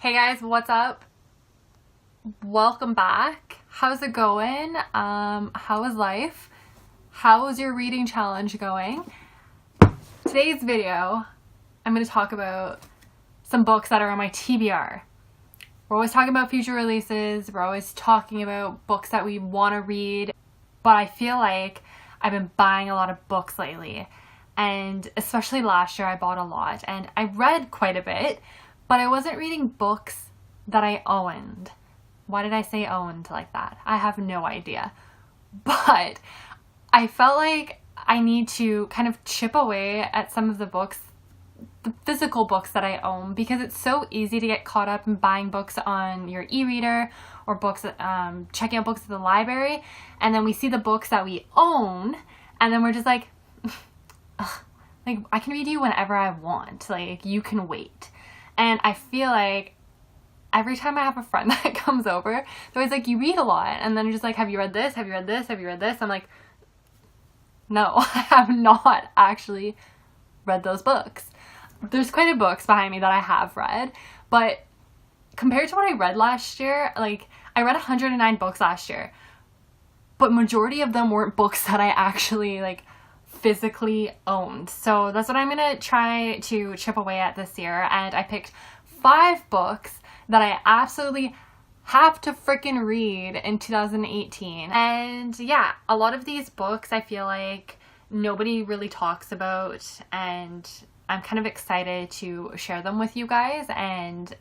Hey guys, what's up? Welcome back. How's it going? How is life? How is your reading challenge going? Today's video, I'm going to talk about some books that are on my TBR. We're always talking about future releases. We're always talking about books that we want to read. But I feel like I've been buying a lot of books lately. And especially last year, I bought a lot. And I read quite a bit. But I wasn't reading books that I owned. Why did I say owned like that? I have no idea. But I felt like I need to kind of chip away at some of the books, the physical books that I own, because it's so easy to get caught up in buying books on your e-reader or books, checking out books at the library, and then we see the books that we own, and then we're just like, like I can read you whenever I want. Like, you can wait. And I feel like every time I have a friend that comes over, they're always like, you read a lot. And then you're just like, have you read this? Have you read this? Have you read this? I'm like, no, I have not actually read those books. There's quite a books behind me that I have read. But compared to what I read last year, like, I read 109 books last year. But majority of them weren't books that I actually, like, physically owned. So that's what I'm gonna try to chip away at this year, and I picked 5 books that I absolutely have to freaking read in 2018. And yeah, a lot of these books I feel like nobody really talks about, and I'm kind of excited to share them with you guys and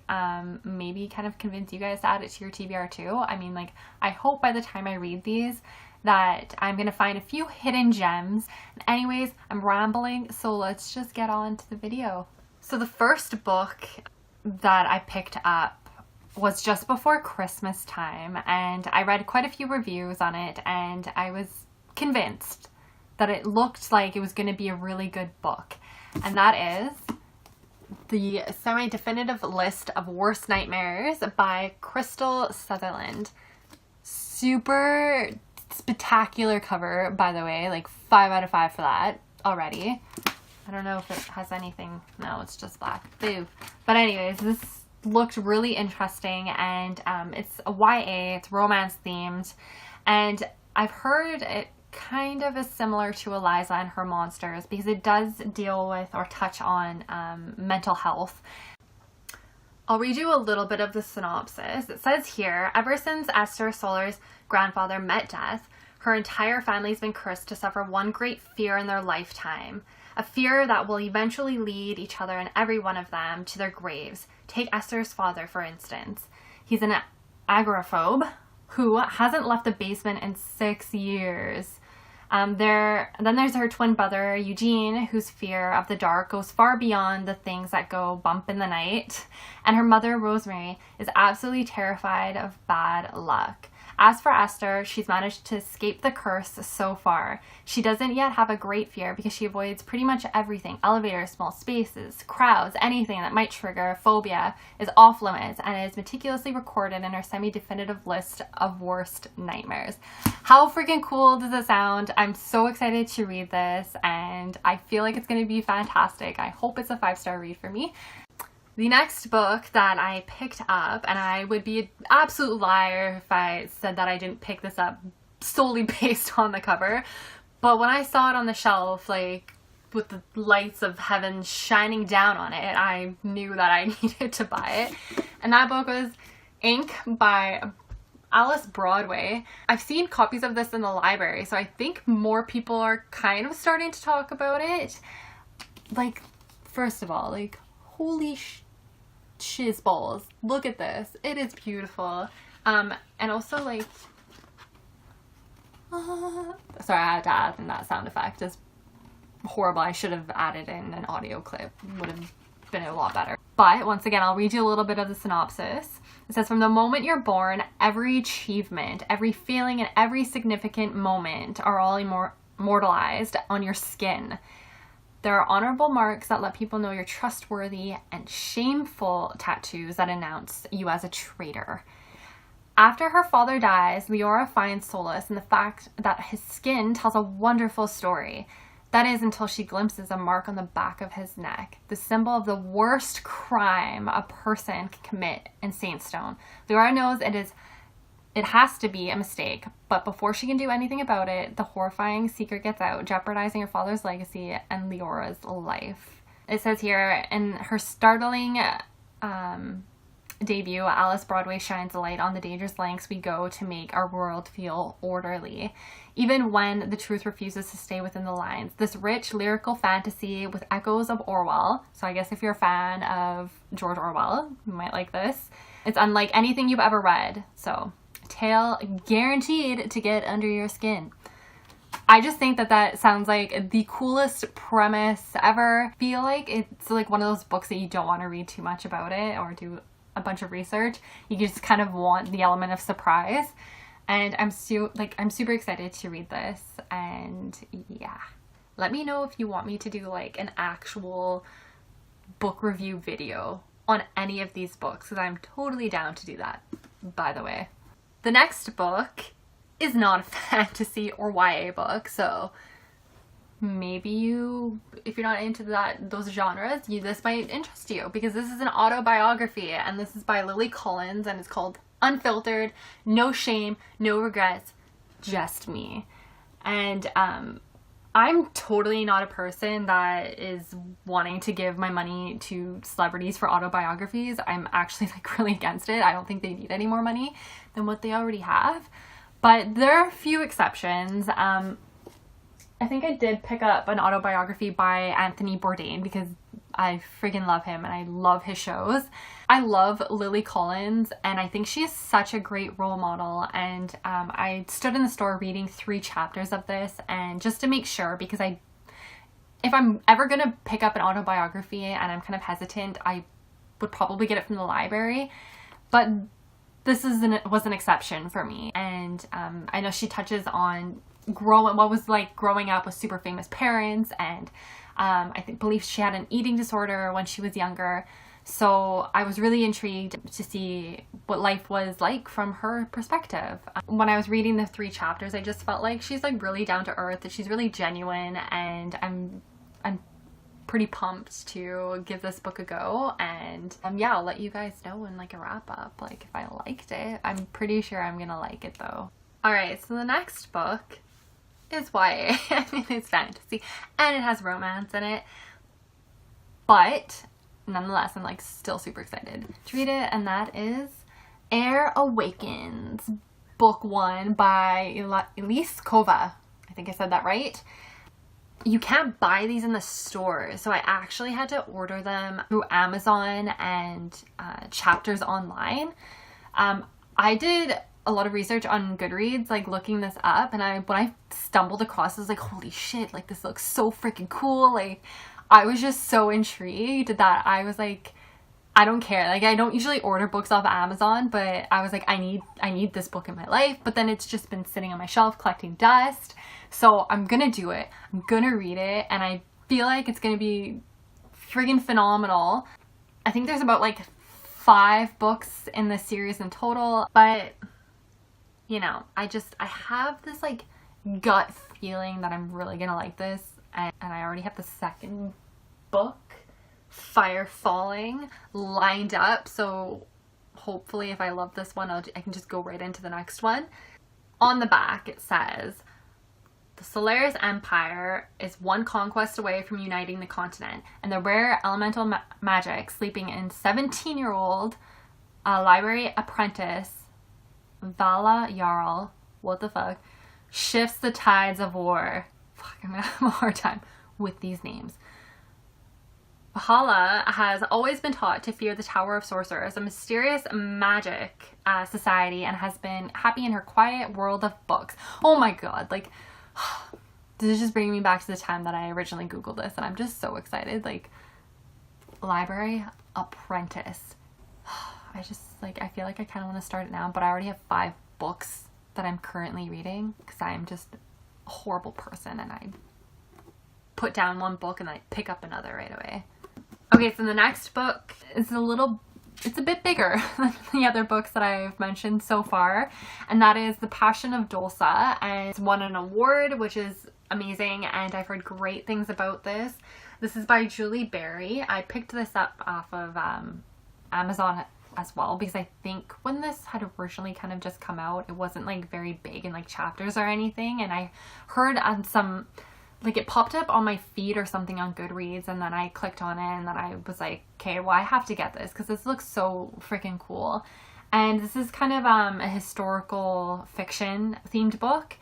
maybe kind of convince you guys to add it to your TBR too. I mean, like, I hope by the time I read these that I'm going to find a few hidden gems. And anyways, I'm rambling, so let's just get on to the video. So the first book that I picked up was just before Christmas time, and I read quite a few reviews on it, and I was convinced that it looked like it was going to be a really good book. And that is the semi-definitive list of worst nightmares by Crystal Sutherland. Super spectacular cover, by the way, like 5 out of 5 for that already. I don't know if it has anything. No, it's just black. Boo. But anyways, this looked really interesting, and it's a YA, it's romance themed, and I've heard it kind of is similar to Eliza and Her Monsters because it does deal with or touch on mental health. I'll read you a little bit of the synopsis. It says here, ever since Esther Solar's grandfather met death, her entire family's been cursed to suffer one great fear in their lifetime. A fear that will eventually lead each other and every one of them to their graves. Take Esther's father, for instance. He's an agoraphobe who hasn't left the basement in 6 years. Then there's her twin brother, Eugene, whose fear of the dark goes far beyond the things that go bump in the night. And her mother, Rosemary, is absolutely terrified of bad luck. As for Esther, she's managed to escape the curse so far. She doesn't yet have a great fear because she avoids pretty much everything. Elevators, small spaces, crowds, anything that might trigger a phobia is off limits and is meticulously recorded in her semi-definitive list of worst nightmares. How freaking cool does it sound? I'm so excited to read this, and I feel like it's going to be fantastic. I hope it's a 5-star read for me. The next book that I picked up, and I would be an absolute liar if I said that I didn't pick this up solely based on the cover, but when I saw it on the shelf, like, with the lights of heaven shining down on it, I knew that I needed to buy it. And that book was Ink by Alice Broadway. I've seen copies of this in the library, so I think more people are kind of starting to talk about it. Like, first of all, like, holy shiz balls, look at this, it is beautiful. And also, like, sorry, I had to add in that sound effect. It's horrible. I should have added in an audio clip, would have been a lot better. But once again, I'll read you a little bit of the synopsis. It says, from the moment you're born, every achievement, every feeling, and every significant moment are all immortalized on your skin. There are honorable marks that let people know you're trustworthy, and shameful tattoos that announce you as a traitor. After her father dies, Leora finds solace in the fact that his skin tells a wonderful story. That is until she glimpses a mark on the back of his neck, the symbol of the worst crime a person can commit in Saintstone. Leora knows it has to be a mistake, but before she can do anything about it, the horrifying secret gets out, jeopardizing her father's legacy and Leora's life. It says here, in her startling debut, Alice Broadway shines a light on the dangerous lengths we go to make our world feel orderly, even when the truth refuses to stay within the lines. This rich lyrical fantasy with echoes of Orwell, so I guess if you're a fan of George Orwell, you might like this. It's unlike anything you've ever read, so a tale guaranteed to get under your skin. I just think that sounds like the coolest premise ever. I feel like it's like one of those books that you don't want to read too much about it or do a bunch of research. You just kind of want the element of surprise, and I'm super excited to read this. And yeah, let me know if you want me to do like an actual book review video on any of these books, because I'm totally down to do that, by the way. The next book is not a fantasy or YA book, so maybe if you're not into those genres, this might interest you, because this is an autobiography, and this is by Lily Collins, and it's called Unfiltered, No Shame, No Regrets, Just Me. And I'm totally not a person that is wanting to give my money to celebrities for autobiographies. I'm actually like really against it. I don't think they need any more money than what they already have, but there are a few exceptions. I think I did pick up an autobiography by Anthony Bourdain because I friggin' love him and I love his shows. I love Lily Collins, and I think she is such a great role model. And I stood in the store reading 3 chapters of this, and just to make sure, because if I'm ever gonna pick up an autobiography and I'm kind of hesitant, I would probably get it from the library. But this was an exception for me. And I know she touches on what was like growing up with super famous parents, and I believe she had an eating disorder when she was younger. So I was really intrigued to see what life was like from her perspective. When I was reading the 3 chapters, I just felt like she's like really down to earth, that she's really genuine, and I'm pretty pumped to give this book a go. And yeah, I'll let you guys know in like a wrap up, like if I liked it. I'm pretty sure I'm gonna like it though. Alright, so the next book is YA. I mean, it's fantasy and it has romance in it, but nonetheless, I'm like still super excited to read it, and that is Awakens, book 1 by Elise Kova. I think I said that right. You can't buy these in the stores, so I actually had to order them through Amazon and Chapters online. I did a lot of research on Goodreads, like looking this up, and when I stumbled across it, I was like, holy shit, like this looks so freaking cool. Like I was just so intrigued that I was like, I don't care. Like I don't usually order books off Amazon, but I was like, I need this book in my life. But then it's just been sitting on my shelf collecting dust. So I'm gonna do it. I'm gonna read it, and I feel like it's gonna be friggin' phenomenal. I think there's about like 5 books in this series in total, but you know, I have this like gut feeling that I'm really gonna like this, and I already have the second book, Fire Falling, lined up, so hopefully if I love this one, I can just go right into the next one. On the back it says, the Solaris Empire is one conquest away from uniting the continent, and the rare elemental magic sleeping in 17-year-old library apprentice Vala Jarl, what the fuck, shifts the tides of war. Fuck, I'm gonna have a hard time with these names. Valhalla has always been taught to fear the Tower of Sorcerers, a mysterious magic society, and has been happy in her quiet world of books. Oh my god, like, this is just bringing me back to the time that I originally Googled this, and I'm just so excited. Like, library apprentice. I just, like, I feel like I kind of want to start it now, but I already have 5 books that I'm currently reading, because I'm just a horrible person, and I put down one book and I pick up another right away. Okay, so the next book is it's a bit bigger than the other books that I've mentioned so far, and that is The Passion of Dosa, and it's won an award, which is amazing, and I've heard great things about this. This is by Julie Berry. I picked this up off of Amazon as well, because I think when this had originally kind of just come out, it wasn't like very big in like chapters or anything, and I heard on some, like, it popped up on my feed or something on Goodreads, and then I clicked on it, and then I was like, okay, well, I have to get this because this looks so freaking cool. And this is kind of a historical fiction themed book,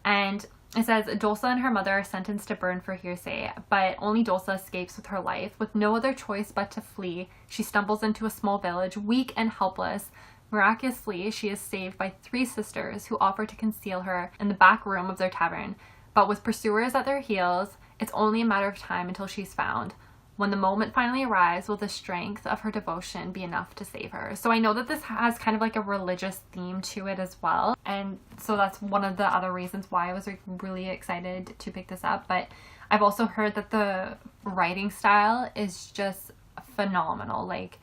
and it says Dosa and her mother are sentenced to burn for hearsay, but only Dosa escapes with her life. With no other choice but to flee, she stumbles into a small village, weak and helpless. Miraculously, she is saved by 3 sisters who offer to conceal her in the back room of their tavern. But with pursuers at their heels, it's only a matter of time until she's found. When the moment finally arrives, will the strength of her devotion be enough to save her? So I know that this has kind of like a religious theme to it as well. And so that's one of the other reasons why I was like really excited to pick this up. But I've also heard that the writing style is just phenomenal. Like,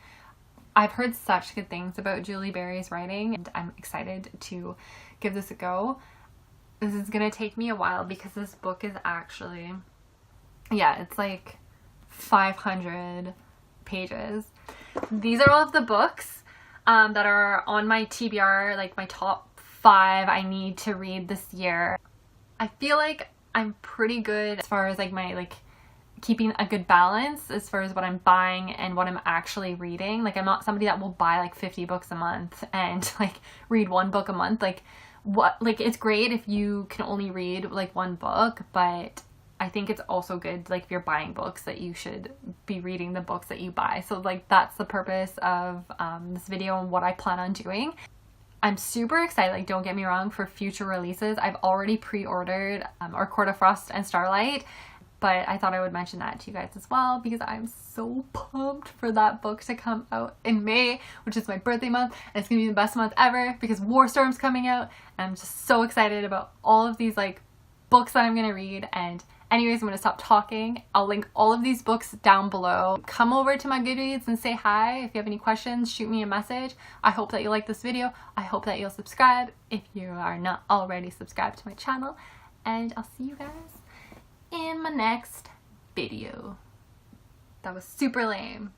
I've heard such good things about Julie Berry's writing, and I'm excited to give this a go. This is gonna take me a while because this book is actually, yeah, it's like 500 pages. These are all of the books that are on my TBR, like my top 5 I need to read this year. I feel like I'm pretty good as far as like my like keeping a good balance as far as what I'm buying and what I'm actually reading. Like, I'm not somebody that will buy like 50 books a month and like read 1 book a month. Like, what, like, it's great if you can only read like 1 book, but I think it's also good, like, if you're buying books, that you should be reading the books that you buy. So like, that's the purpose of this video and what I plan on doing. I'm super excited, like, don't get me wrong, for future releases. I've already pre-ordered Or Court of Frost and Starlight, but I thought I would mention that to you guys as well because I'm so pumped for that book to come out in May, which is my birthday month, and it's gonna be the best month ever because Warstorm's coming out, and I'm just so excited about all of these like books that I'm gonna read. And anyways, I'm gonna stop talking. I'll link all of these books down below. Come over to my Goodreads and say hi. If you have any questions, shoot me a message. I hope that you like this video. I hope that you'll subscribe if you are not already subscribed to my channel, and I'll see you guys in my next video. That was super lame.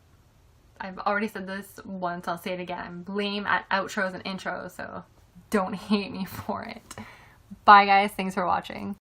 I've already said this once, I'll say it again. I'm lame at outros and intros, so don't hate me for it. Bye guys, thanks for watching.